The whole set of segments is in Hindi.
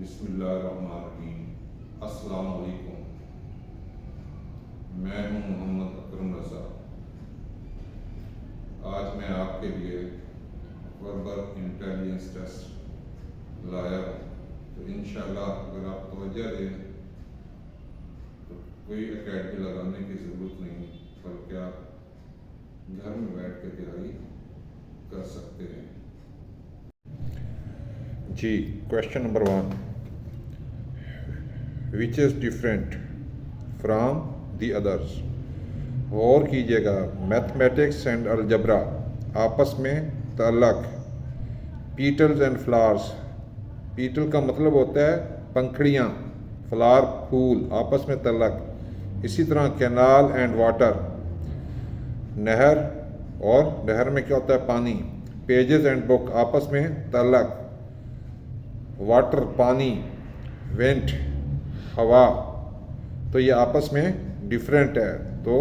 बिस्मिल्लाहिर्रहमानिर्रहीम। अस्सलाम वालेकुम। मैं हूं मोहम्मद अकरम रज़ा। आज मैं आपके लिए वर्बल इंटेलिजेंस टेस्ट लाया हूँ, तो इंशाल्लाह अगर आप तवज्जो दें तो कोई एकेडमी लगाने की ज़रूरत नहीं, बल्कि आप घर में बैठ के तैयारी कर सकते हैं। जी, question number 1, which is different from the others. गौर कीजिएगा, मैथमेटिक्स एंड अलजबरा आपस में ताल्लुक़। पीटल्स एंड फ्लावर्स, पीटल का मतलब होता है पंखड़ियाँ, फ्लावर फूल, आपस में ताल्लुक़। इसी तरह कैनाल एंड वाटर, नहर और नहर में क्या होता है, पानी। पेजेस एंड बुक आपस में ताल्लुक़। वाटर पानी, वेंट हवा, तो ये आपस में डिफरेंट है। तो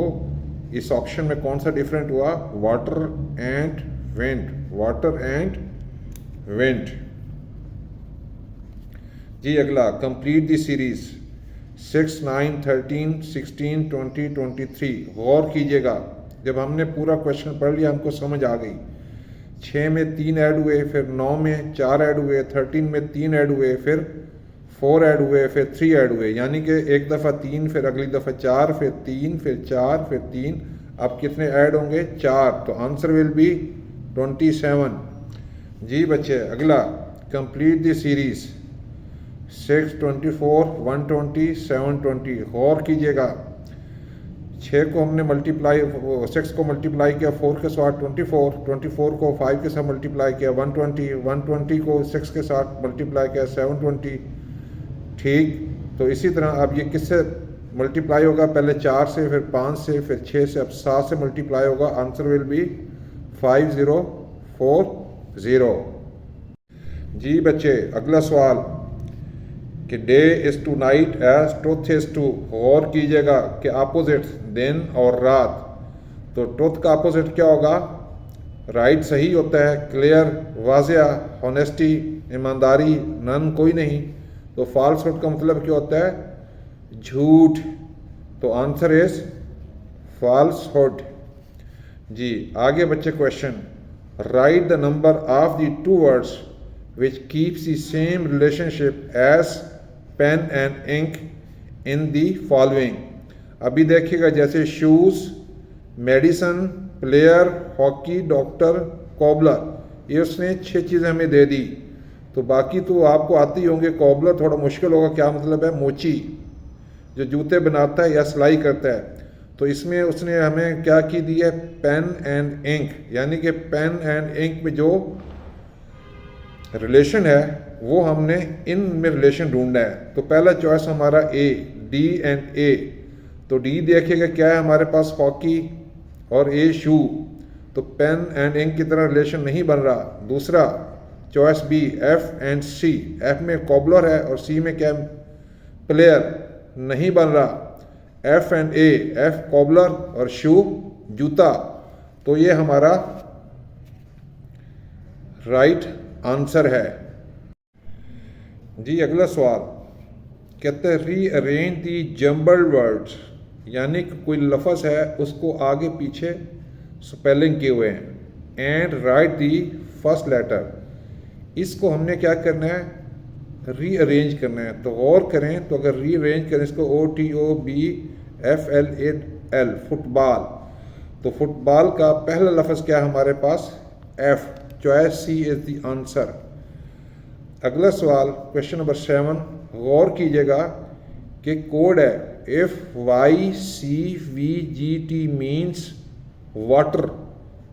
इस ऑप्शन में कौन सा डिफरेंट हुआ, water and went, water and went. जी अगला, कंप्लीट द सीरीज 6, 9, 13, 16, 20, 23। गौर कीजिएगा, जब हमने पूरा क्वेश्चन पढ़ लिया हमको समझ आ गई। 6 में 3 ऐड हुए, फिर 9 में 4 ऐड हुए, 13 में 3 ऐड हुए, फिर 4 ऐड हुए, फिर 3 ऐड हुए, यानी कि एक दफ़ा 3, फिर अगली दफ़ा 4, फिर 3, फिर 4, फिर 3। अब कितने ऐड होंगे, 4, तो आंसर विल बी 27। जी बच्चे अगला, कंप्लीट द सीरीज 6, 24, 120, 720। गौर कीजिएगा, 6 को हमने मल्टीप्लाई, 6 को मल्टीप्लाई किया 4 के साथ 24, 24 को 5 के साथ मल्टीप्लाई किया 120, 120 को 6 के साथ मल्टीप्लाई किया 720। ठीक, तो इसी तरह अब ये किससे मल्टीप्लाई होगा, पहले 4 से, फिर 5 से, फिर 6 से, अब 7 से मल्टीप्लाई होगा। Answer will B 5040। जी बच्चे अगला सवाल कि day is to night as टुथ इज़ टू। गौर कीजिएगा कि अपोजिट दिन और रात, तो टुथ का अपोजिट क्या होगा, राइट सही होता है, क्लियर, वाज़िया, हॉनेस्टी, ईमानदारी, नन कोई नहीं। तो फॉल्सहुड का मतलब क्या होता है, झूठ, तो आंसर इज फॉल्सहुड। जी आगे बच्चे question, write the number of the two words which keeps the same relationship as pen and ink in the following. अभी देखिएगा, जैसे shoes, medicine, player, hockey, doctor, cobbler, ये उसने 6 चीज़ें हमें दे दी। तो बाकी तो आपको आती ही होंगे। कॉबलर थोड़ा मुश्किल होगा, क्या मतलब है, मोची जो जूते बनाता है या सिलाई करता है। तो इसमें उसने हमें क्या की दी है, पेन एंड इंक, यानी कि पेन एंड इंक में जो रिलेशन है वो हमने इन में रिलेशन ढूंढना है। तो पहला चॉइस हमारा ए, डी एंड ए। तो डी देखिएगा क्या है हमारे पास, हॉकी, और ए शू, तो पेन एंड इंक की तरह रिलेशन नहीं बन रहा। दूसरा choice B, F and C, F में कॉबलर है और सी में क्या, प्लेयर, नहीं बन रहा। F and A, F cobbler और शू जूता, तो ये हमारा राइट आंसर है। जी अगला सवाल कहते हैं, रीअरेंज दी जम्बल्ड वर्ड्स, यानी कि कोई लफ्ज़ है उसको आगे पीछे स्पेलिंग किए हुए हैं, and write the first letter. इसको हमने क्या करना है, रीअरेंज करना है। तो गौर करें, तो अगर रीअरेंज करें इसको, OTOBFLAL, फुटबॉल, तो फुटबॉल का पहला लफ्ज़ क्या है हमारे पास, F, choice C is the answer. अगला सवाल क्वेश्चन नंबर 7, गौर कीजिएगा कि कोड है, इफ़ YCVGT मीन्स वाटर,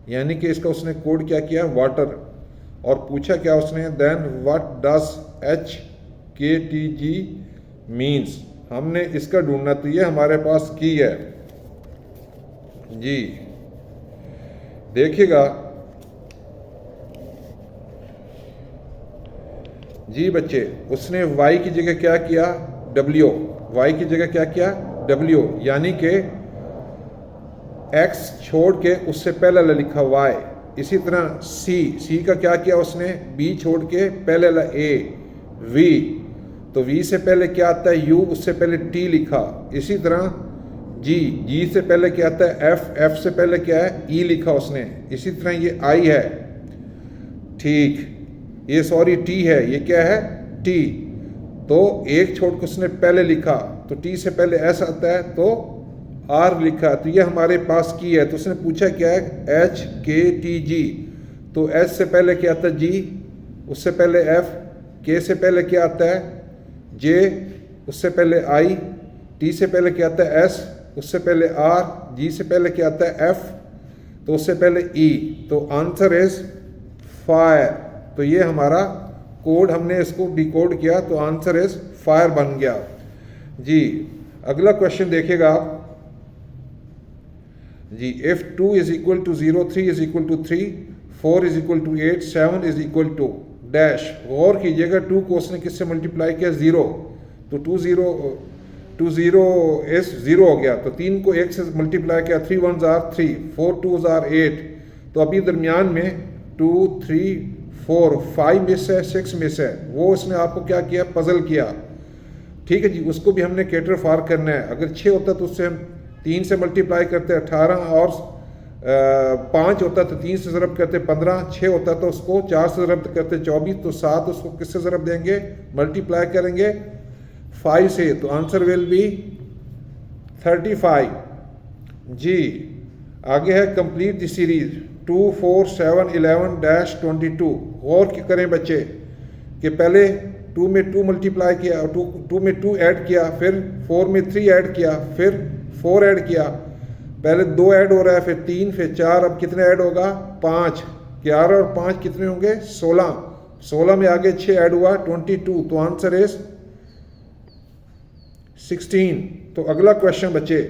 यानी कि इसका उसने कोड क्या किया, वाटर, और पूछा क्या उसने, then what does HKTG means. हमने इसका ढूंढना, तो ये हमारे पास की है। जी देखिएगा, जी बच्चे उसने y की जगह क्या किया, W, y की जगह क्या किया, W, यानी कि x छोड़ के उससे पहले लिखा y। इसी तरह सी का क्या किया उसने, बी छोड़ के पहले A, V, तो वी से पहले क्या आता है, यू, उससे पहले टी लिखा। इसी तरह जी से पहले क्या आता है, एफ से पहले क्या है, ई लिखा उसने। इसी तरह ये आई है, ठीक, ये सॉरी टी है, ये क्या है, टी। तो एक छोड़ के उसने पहले लिखा, तो टी से पहले एस आता है तो आर लिखा, तो ये हमारे पास की है। तो उसने पूछा क्या है, एच के टी जी, तो एच से पहले क्या आता है, जी, उससे पहले एफ, के से पहले क्या आता है, जे, उससे पहले आई, टी से पहले क्या आता है, एस, उससे पहले आर, जी से पहले क्या आता है, एफ, तो उससे पहले ई। तो आंसर इज फायर। तो ये हमारा कोड, हमने इसको डिकोड किया तो आंसर इज फायर बन गया जी। अगला क्वेश्चन देखिएगा आप जी। If 2 is equal to 0, 3 is equal to 3, 4 is equal to 8, 7 is equal to dash. गौर कीजिएगा 2 को उसने किससे मल्टीप्लाई किया, 0, तो 2 0 इज 0 हो गया। तो 3 को 1 से मल्टीप्लाई किया, 3 1 जार 3, 4 2 जार 8। तो अभी दरमियान में 2 3 4 5 मिस है, 6 मिस है, वो उसने आपको क्या किया, पजल किया, ठीक है जी। उसको भी हमने कैटर फार करना है। अगर 6 होता तो उससे हम 3 से मल्टीप्लाई करते 18, और 5 होता तो 3 से ज़रब करते 15, 6 होता तो उसको 4 से ज़रब करते 24, तो 7 उसको किससे ज़रब देंगे, मल्टीप्लाई करेंगे 5 से, तो आंसर विल बी 35 जी। आगे है कंप्लीट द सीरीज 2 4 7 11 डैश 22। और क्या करें बच्चे कि पहले 2 में 2 मल्टीप्लाई किया, 2 में 2 ऐड किया, फिर 4 में 3 ऐड किया, फिर 4 ऐड किया, पहले 2 ऐड हो रहा है, फिर 3, फिर 4, अब कितने ऐड होगा, 5, 11 और 5 कितने होंगे, 16, 16 में आगे 6 ऐड हुआ 22, तो आंसर इज 16। तो अगला क्वेश्चन बच्चे,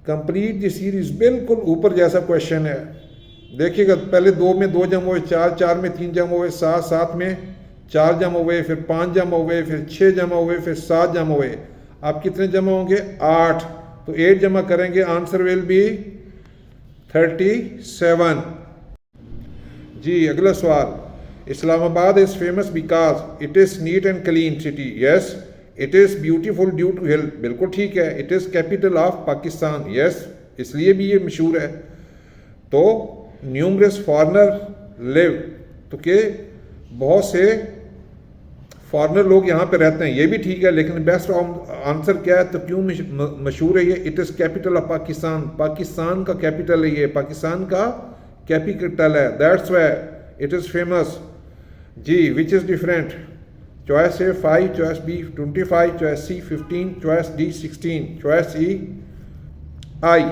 कंप्लीट द सीरीज, बिल्कुल ऊपर जैसा क्वेश्चन है। देखिएगा पहले 2 में 2 जम हुए, 4 4 में 3 जम हुए, 7 7 में 4 जम हुए, फिर 5 जम हुए, फिर 6 जमा हुए, फिर 7 जमा हुए। आप कितने जमा होंगे, 8, तो 8 जमा करेंगे, आंसर विल बी 37 जी। अगला सवाल, Islamabad is famous because it is neat and clean city. Yes, it is beautiful due to hill, बिल्कुल ठीक है। It is capital of Pakistan, yes, इसलिए भी ये मशहूर है। तो न्यूमरस फॉरनर लिव, तो के बहुत से फॉरनर लोग यहाँ पे रहते हैं, ये भी ठीक है, लेकिन बेस्ट आंसर क्या है, तो क्यों मशहूर है ये, it is capital of Pakistan, Pakistan का कैपिटल है ये, पाकिस्तान का कैपिटल है, that's why it is famous जी। Which is different, choice A 5, choice B 25, choice C 15, choice D 16, choice E I,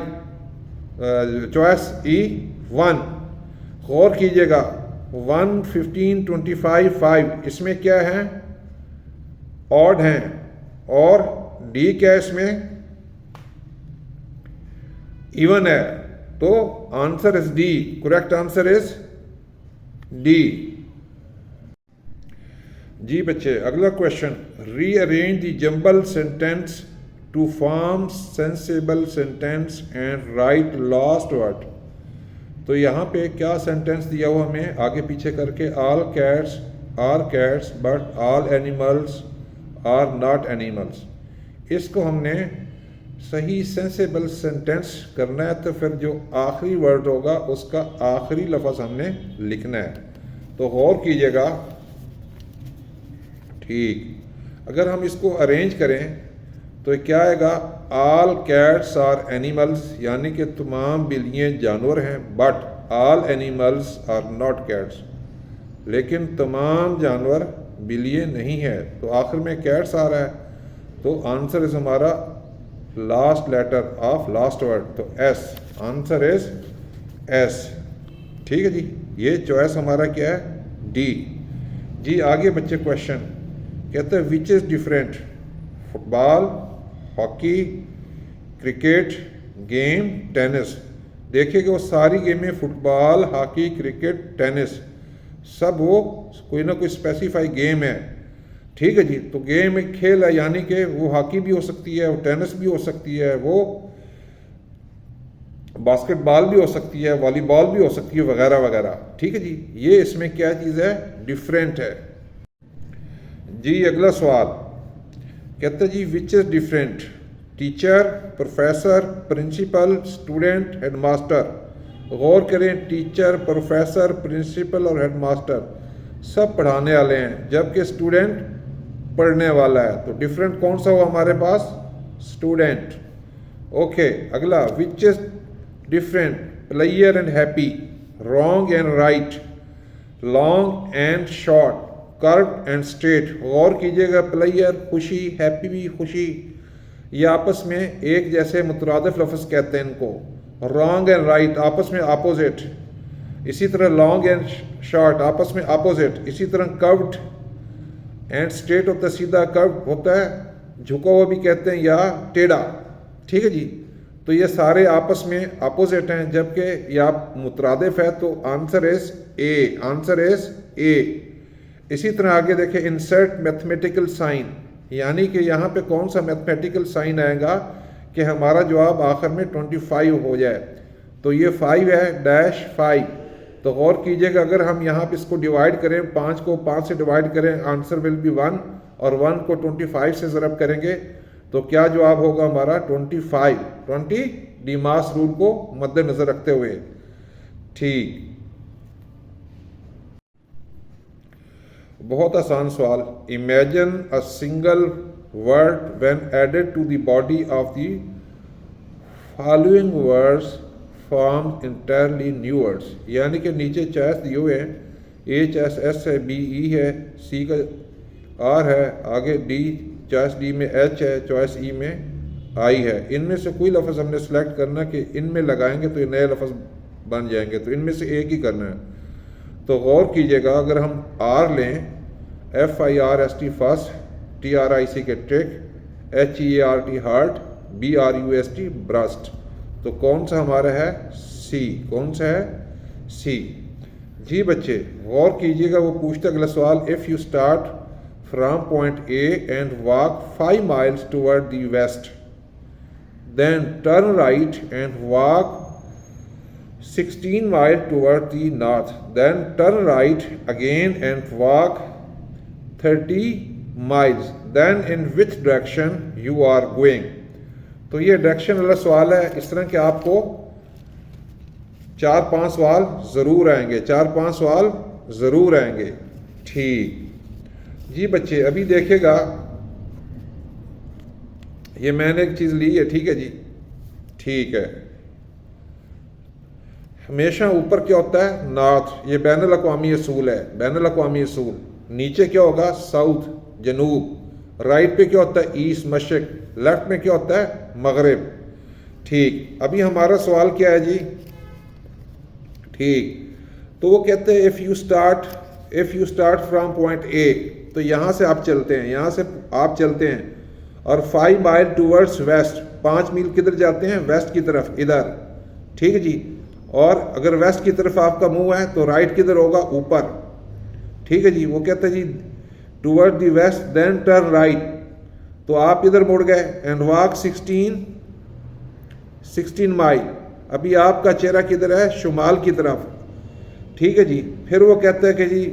choice E 1। गौर कीजिएगा 1 15 25 5 इसमें क्या है, ऑड हैं, और डी क्या इसमें, इवन है, तो answer is D, correct answer is D जी। बच्चे अगला question, rearrange the jumble sentence to form sensible sentence and write last word. तो यहाँ पे क्या सेंटेंस दिया हुआ हमें आगे पीछे करके, all cats are cats but all animals are not animals. इसको हमने सही सेंसेबल सेंटेंस करना है, तो फिर जो आखिरी वर्ड होगा उसका आखिरी लफ्ज़ हमने लिखना है। तो गौर कीजिएगा, ठीक, अगर हम इसको अरेंज करें तो क्या आएगा, ऑल कैट्स आर एनिमल्स, यानी कि तमाम बिल्लियाँ जानवर हैं, but all animals are not cats, लेकिन तमाम जानवर बिल्लियाँ नहीं है। तो आखिर में कैट्स आ रहा है, तो आंसर इज हमारा last letter of last word, तो एस, आंसर इज एस, ठीक है जी। ये चॉइस हमारा क्या है, डी जी। आगे बच्चे क्वेश्चन कहते हैं, विच is different, football, hockey, cricket, game, tennis. देखिएगा वो सारी गेमें, फुटबॉल, हॉकी, क्रिकेट, टेनिस, सब वो कोई ना कोई स्पेसिफाई गेम है, ठीक है जी। तो गेम एक खेल है, यानी कि वो हॉकी भी हो सकती है, वो टेनिस भी हो सकती है, वो बास्केटबॉल भी हो सकती है, वॉलीबॉल भी हो सकती है, वगैरह वगैरह, ठीक है जी। ये इसमें क्या चीज़ है, डिफरेंट है जी अगला सवाल कहते हैं जी which is different, teacher, professor, principal, student, headmaster. गौर करें, टीचर, प्रोफेसर, प्रिंसिपल और हेडमास्टर सब पढ़ाने वाले हैं, जबकि स्टूडेंट पढ़ने वाला है। तो डिफरेंट कौन सा हुआ हमारे पास? स्टूडेंट। ओके, अगला which is different, player and happy. Wrong and right, long and short, curve and straight. गौर कीजिएगा, प्लेयर खुशी, हैप्पी भी खुशी, ये आपस में एक जैसे मुतरादिफ लफ्ज़ कहते हैं इनको। रॉन्ग एंड राइट आपस में अपोजिट, इसी तरह लॉन्ग एंड शॉर्ट आपस में अपोजिट, इसी तरह कर्व्ड एंड स्ट्रेट होता है, सीधा, कर्व होता है झुका हुआ भी कहते हैं या टेढ़ा। ठीक है जी, तो ये सारे आपस में अपोजिट हैं, जबकि ये आप मुतरादिफ है, तो answer is a, answer is a. इसी तरह आगे देखें, इंसर्ट मैथमेटिकल साइन, यानी कि यहाँ पे कौन सा मैथमेटिकल साइन आएगा कि हमारा जवाब आखिर में 25 हो जाए। तो ये 5 है, डैश 5। तो गौर कीजिएगा, अगर हम यहाँ पे इसको डिवाइड करें, 5 को 5 से डिवाइड करें, आंसर विल बी 1, और 1 को 25 से ज़रब करेंगे तो क्या जवाब होगा हमारा? 25। 20 डीमास रूल को मद्देनजर रखते हुए। ठीक, बहुत आसान सवाल। Imagine a single word when added to the body of the following words form entirely new words, यानी कि नीचे चॉइस दिए हुए हैं, एच एस एस है, बी ई है, सी का आर है, आगे डी, चॉइस डी में एच है, चॉइस ई में आई है। इनमें से कोई लफ्ज़ हमने सेलेक्ट करना कि इनमें लगाएंगे तो ये नए लफ्ज़ बन जाएंगे, तो इनमें से एक ही करना है। तो गौर कीजिएगा, अगर हम आर लें, F I R S T first, T R I C K trick, H E A R T heart, B R U S T burst, तो कौन सा हमारा है? सी। कौन सा है? सी। जी बच्चे गौर कीजिएगा, वो पूछता अगला सवाल, if you start from point A and walk 5 miles toward the west, then turn right and walk 16 miles toward the north, then turn right again and walk 30 miles, then in which direction you are going। तो ये डायरेक्शन वाला सवाल है। इस तरह के आपको 4-5 सवाल ज़रूर आएंगे, 4-5 सवाल ज़रूर आएंगे। ठीक जी बच्चे, अभी देखेगा, ये मैंने एक चीज़ ली है, ठीक है जी, ठीक है। हमेशा ऊपर क्या होता है? नॉर्थ, ये बैनुल अक़वामी असूल है, बैनुल अक़वामी असूल। नीचे क्या होगा? साउथ, जनूब। राइट पे क्या होता है? ईस्ट, मशरिक। लेफ्ट में क्या होता है? मगरिब। ठीक, अभी हमारा सवाल क्या है जी? ठीक, तो वो कहते हैं if you start from point ए, तो यहाँ से आप चलते हैं, यहाँ से आप चलते हैं, और 5 miles टूवर्ड्स वेस्ट, 5 मील किधर जाते हैं? वेस्ट की तरफ, इधर। ठीक है जी, और अगर वेस्ट की तरफ आपका मुंह है तो राइट किधर होगा? ऊपर। ठीक है जी, वो कहते हैं जी toward the west then turn right, तो आप इधर मुड़ गए, एंड वॉक 16 माइल। अभी आपका चेहरा किधर है? शुमाल की तरफ। ठीक है जी, फिर वो कहते हैं कि जी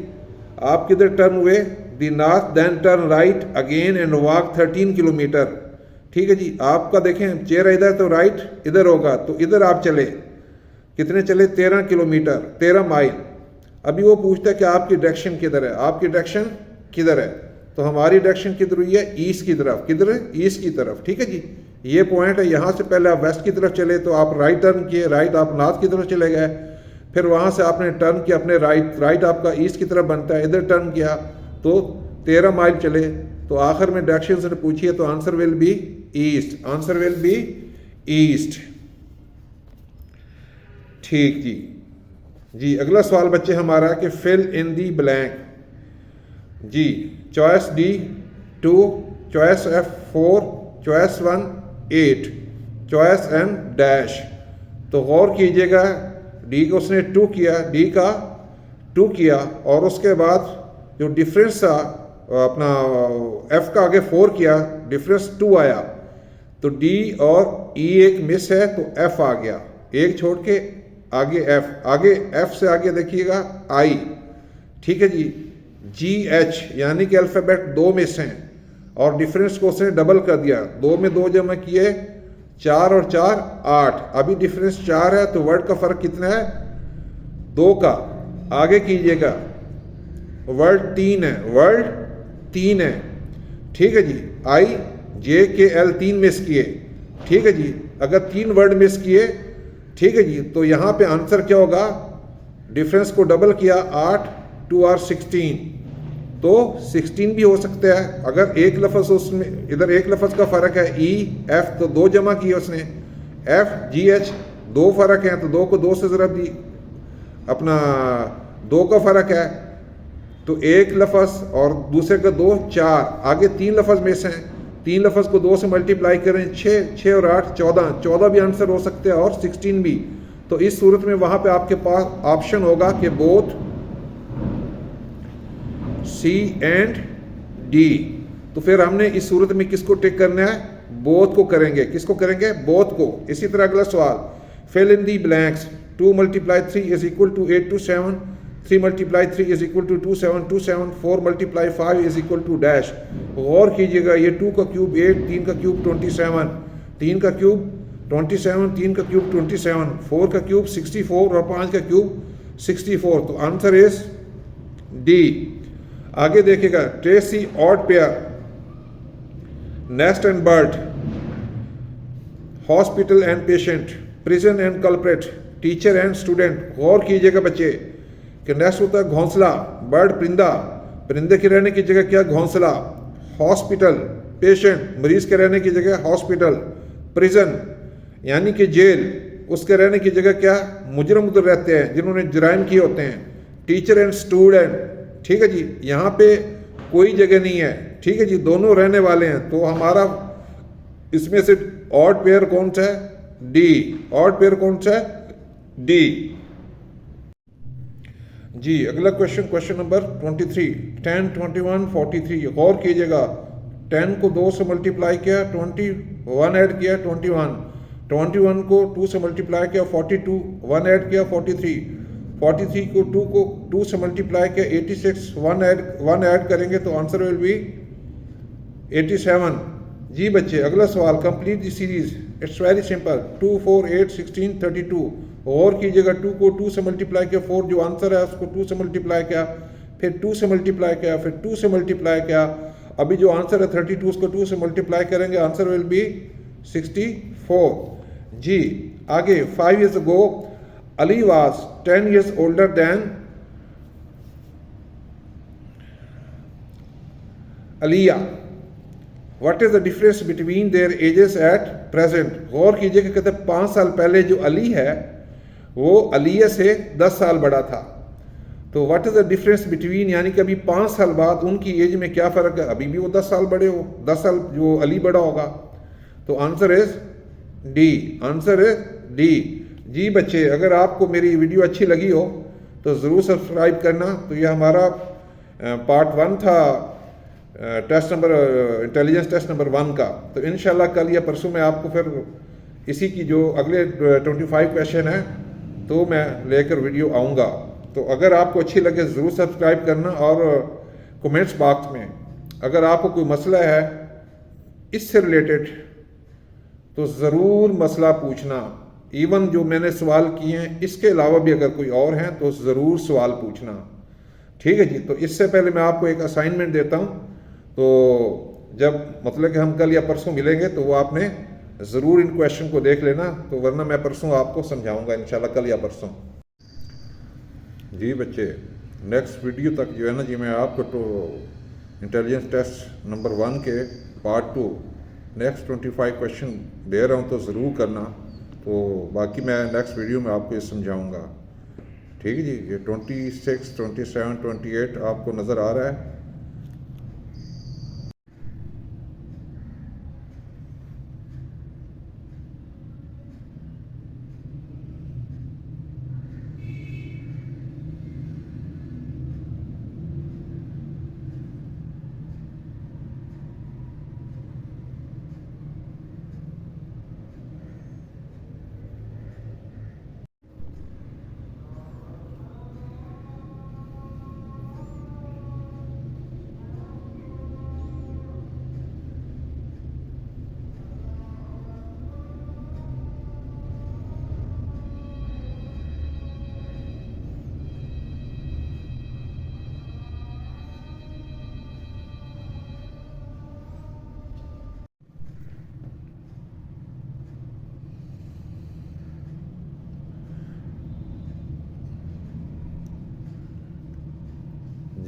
आप किधर टर्न हुए? The north, then turn right again and walk 13 kilometre. ठीक है जी, आपका देखें चेहरा इधर, तो राइट इधर होगा, तो इधर आप चले, कितने चले? 13 किलोमीटर, 13 माइल। अभी वो पूछता है कि आपकी डायरेक्शन किधर है? आपकी डायरेक्शन किधर है? तो हमारी डायरेक्शन किधर हुई है? ईस्ट की तरफ। किधर है? ईस्ट की तरफ। ठीक है जी, ये पॉइंट है, यहाँ से पहले आप वेस्ट की तरफ चले तो आप राइट टर्न किए, राइट आप नॉर्थ की तरफ चले गए, फिर वहाँ से आपने टर्न किया अपने राइट, राइट आपका ईस्ट की तरफ बनता है, इधर टर्न किया तो 13 माइल चले, तो आखिर में डायरेक्शन से पूछिए तो answer will be east, answer will be east. ठीक जी, जी अगला सवाल बच्चे हमारा कि फिल इन दी ब्लैंक। जी choice D 2, choice F 4, choice 1 8, choice M dash. तो गौर कीजिएगा, डी को उसने 2 किया, डी का 2 किया, और उसके बाद जो डिफरेंस था अपना एफ का आगे 4 किया, डिफरेंस 2 आया, तो डी और ई एक मिस है तो एफ आ गया, एक छोड़ के आगे एफ, आगे एफ से आगे देखिएगा आई। ठीक है जी, GH यानी कि अल्फ़ाबेट 2 में से हैं और डिफरेंस को उसने डबल कर दिया, 2 में 2 जमा किए 4 और 4 8, अभी डिफरेंस 4 है तो वर्ड का फ़र्क कितना है 2 का। आगे कीजिएगा, वर्ड 3 है, वर्ड 3 है, ठीक है जी। IJKL 3 मिस किए, ठीक है जी। अगर 3 वर्ड मिस किए, ठीक है जी, तो यहाँ पे आंसर क्या होगा, डिफरेंस को डबल किया 8 2 और 16, तो 16 भी हो सकता है। अगर एक लफ्ज़ उसमें, इधर एक लफ्ज़ का फ़र्क है EF, तो 2 जमा किए उसने, FGH 2 फ़र्क है तो 2 को 2 से ज़रब दी, अपना 2 का फ़र्क है तो एक लफ्ज़ और दूसरे का 2 4, आगे 3 लफ्ज़ में से हैं, 3 लफ्ज़ को 2 से मल्टीप्लाई करें 6, 6 और 8 14, 14 भी आंसर हो सकते हैं और 16 भी। तो इस सूरत में वहाँ पे आपके पास ऑप्शन होगा कि बोथ C एंड D। तो फिर हमने इस सूरत में किसको टिक करना है, बोथ को करेंगे। किसको करेंगे, बोथ को। इसी तरह अगला सवाल, fill in the blanks, 2 × 3 is equal to 8 to 7, 3 × 3 is equal to 2 7 2 7, 4 × 5 is equal to dash. गौर कीजिएगा, ये 2 का क्यूब 8, 3 का क्यूब 27, 3 का क्यूब 27, 3 का क्यूब 27, 4 का क्यूब 64 और 5 का क्यूब 64, तो आंसर इज डी। आगे देखिएगा, trace the odd pair, nest and bird, hospital and patient, prison and culprit, teacher and student. गौर कीजिएगा बच्चे कि नेस्ट होता है घोंसला, बर्ड परिंदा, परिंदे के रहने की जगह क्या, घोंसला। हॉस्पिटल, पेशेंट, मरीज के रहने की जगह हॉस्पिटल। प्रिजन यानी कि जेल, उसके रहने की जगह क्या, मुजरम उधर रहते हैं जिन्होंने जराइम किए होते हैं। टीचर एंड स्टूडेंट, ठीक है जी, यहाँ पे कोई जगह नहीं है, ठीक है जी, दोनों रहने वाले हैं। तो हमारा इसमें से ऑड पेयर कौन सा है, डी। ऑड पेयर कौन सा है, डी जी। अगला क्वेश्चन, क्वेश्चन नंबर 23, 10 21 43। गौर कीजिएगा, 10 को 2 से मल्टीप्लाई किया, 21 ऐड किया 21, 21 को 2 से मल्टीप्लाई किया 42, 1 ऐड किया 43, 43 को 2 से मल्टीप्लाई किया 86, 1 ऐड करेंगे तो आंसर विल बी 87। जी बच्चे, अगला सवाल, complete the series, it's very simple, 2 4 8 16 32। और कीजिएगा, 2 को 2 से मल्टीप्लाई किया, 4 जो आंसर है उसको 2 से मल्टीप्लाई किया, फिर 2 से मल्टीप्लाई किया, फिर 2 से मल्टीप्लाई किया, अभी जो आंसर है 32 उसको 2 से मल्टीप्लाई करेंगे, आंसर विल बी 64। जी आगे, 5 years ago Ali was 10 years older than Aliyah. What is the difference between their ages at present? गौर कीजिए कि कहते 5 साल पहले जो अली है वो अलिया से 10 साल बड़ा था। तो what is the difference between, यानी कि अभी 5 साल बाद उनकी एज में क्या फ़र्क है, अभी भी वो 10 साल बड़े हो, 10 साल जो अली बड़ा होगा। तो answer is D, answer is D. जी बच्चे, अगर आपको मेरी वीडियो अच्छी लगी हो तो ज़रूर सब्सक्राइब करना। तो ये हमारा पार्ट 1 था test number, intelligence test number 1 का। तो इंशाल्लाह कल या परसों में आपको फिर इसी की जो अगले 25 क्वेश्चन हैं तो मैं लेकर वीडियो आऊँगा। तो अगर आपको अच्छी लगे ज़रूर सब्सक्राइब करना, और कमेंट्स बॉक्स में अगर आपको कोई मसला है इससे रिलेटेड तो ज़रूर मसला पूछना। इवन जो मैंने सवाल किए हैं इसके अलावा भी अगर कोई और हैं तो ज़रूर सवाल पूछना, ठीक है जी। तो इससे पहले मैं आपको एक असाइनमेंट देता हूँ, तो जब मतलब कि हम कल या परसों मिलेंगे तो वो आपने ज़रूर इन क्वेश्चन को देख लेना, तो वरना मैं परसों आपको समझाऊंगा इंशाल्लाह, कल या परसों। जी बच्चे, नेक्स्ट वीडियो तक जो है ना जी, मैं आपको तो इंटेलिजेंस टेस्ट नंबर 1 के पार्ट 2 नेक्स्ट 25 क्वेश्चन दे रहा हूँ, तो ज़रूर करना। तो बाकी मैं नेक्स्ट वीडियो में आपको ये समझाऊंगा, ठीक है जी। ये 26 27 28 आपको नज़र आ रहा है।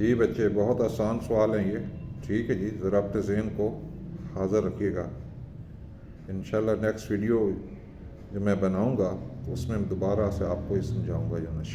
जी बच्चे, बहुत आसान सवाल हैं ये। ठीक है जी, ज़रा अपने ज़हन को हाज़िर रखिएगा। इंशाल्लाह नेक्स्ट वीडियो जो मैं बनाऊंगा तो उसमें दोबारा से आपको ये समझाऊंगा यूनुस।